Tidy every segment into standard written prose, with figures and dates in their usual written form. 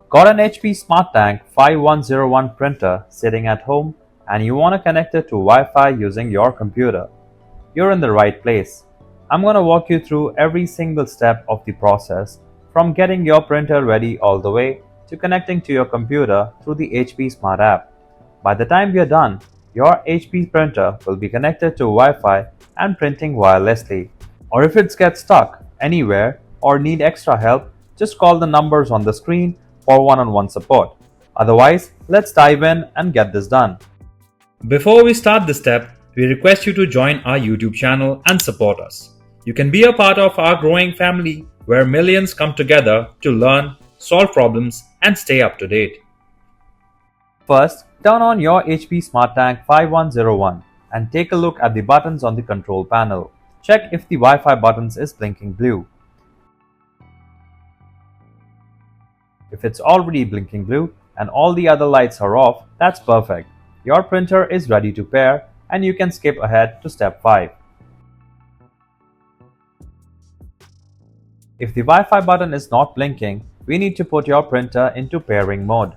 Got an HP SmartTank 5101 printer sitting at home and you want to connect it to Wi-Fi using your computer? You're in the right place. I'm going to walk you through every single step of the process, from getting your printer ready all the way to connecting to your computer through the HP Smart app. By the time we are done, your HP printer will be connected to Wi-Fi and printing wirelessly. Or if it gets stuck anywhere or need extra help, just call the numbers on the screen for one-on-one support. Otherwise, let's dive in and get this done. Before we start this step, we request you to join our YouTube channel and support us. You can be a part of our growing family where millions come together to learn, solve problems, and stay up to date. First, turn on your HP SmartTank 5101 and take a look at the buttons on the control panel. Check if the Wi-Fi buttons is blinking blue. If it's already blinking blue and all the other lights are off, that's perfect. Your printer is ready to pair and you can skip ahead to step 5. If the Wi-Fi button is not blinking, we need to put your printer into pairing mode.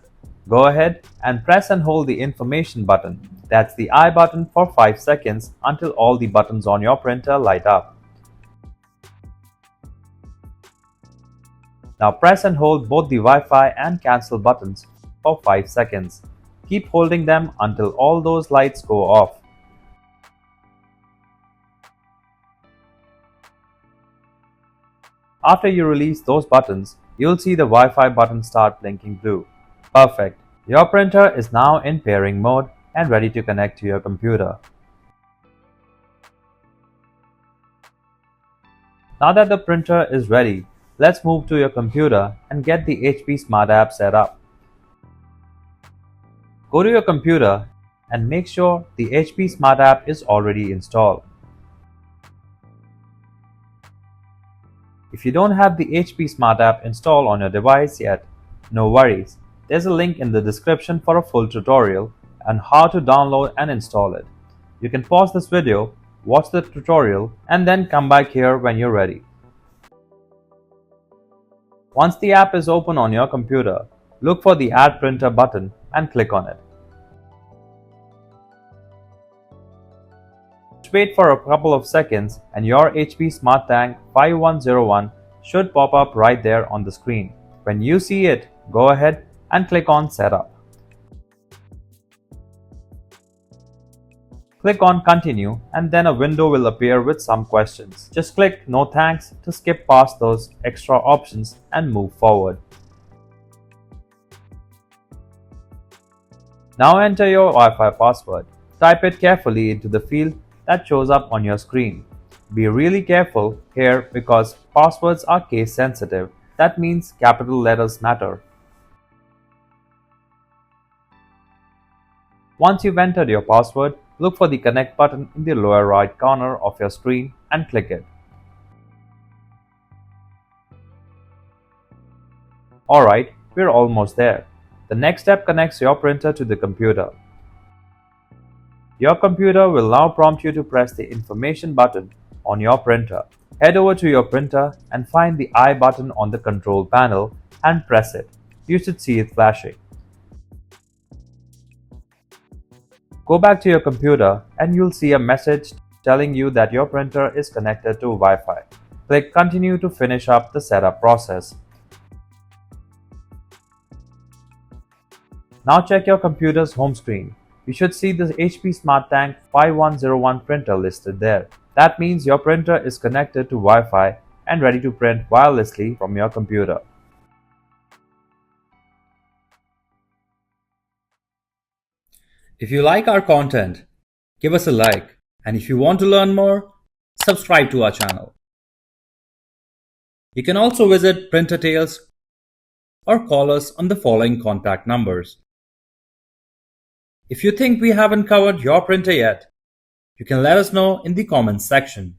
Go ahead and press and hold the information button, that's the I button, for 5 seconds until all the buttons on your printer light up. Now press and hold both the Wi-Fi and cancel buttons for 5 seconds. Keep holding them until all those lights go off. After you release those buttons, you'll see the Wi-Fi button start blinking blue. Perfect. Your printer is now in pairing mode and ready to connect to your computer. Now that the printer is ready, let's move to your computer and get the HP Smart app set up. Go to your computer and make sure the HP Smart app is already installed. If you don't have the HP Smart app installed on your device yet, no worries. There's a link in the description for a full tutorial on how to download and install it. You can pause this video, watch the tutorial, and then come back here when you're ready. Once the app is open on your computer, look for the Add Printer button and click on it. Just wait for a couple of seconds and your HP SmartTank 5101 should pop up right there on the screen. When you see it, go ahead and click on Setup. Click on Continue and then a window will appear with some questions. Just click No Thanks to skip past those extra options and move forward. Now enter your Wi-Fi password. Type it carefully into the field that shows up on your screen. Be really careful here because passwords are case sensitive. That means capital letters matter. Once you've entered your password, look for the Connect button in the lower right corner of your screen and click it. Alright, we're almost there. The next step connects your printer to the computer. Your computer will now prompt you to press the information button on your printer. Head over to your printer and find the I button on the control panel and press it. You should see it flashing. Go back to your computer and you'll see a message telling you that your printer is connected to Wi-Fi. Click Continue to finish up the setup process. Now check your computer's home screen. You should see the HP SmartTank 5101 printer listed there. That means your printer is connected to Wi-Fi and ready to print wirelessly from your computer. If you like our content, give us a like, and if you want to learn more, subscribe to our channel. You can also visit Printer Tales or call us on the following contact numbers. If you think we haven't covered your printer yet, you can let us know in the comments section.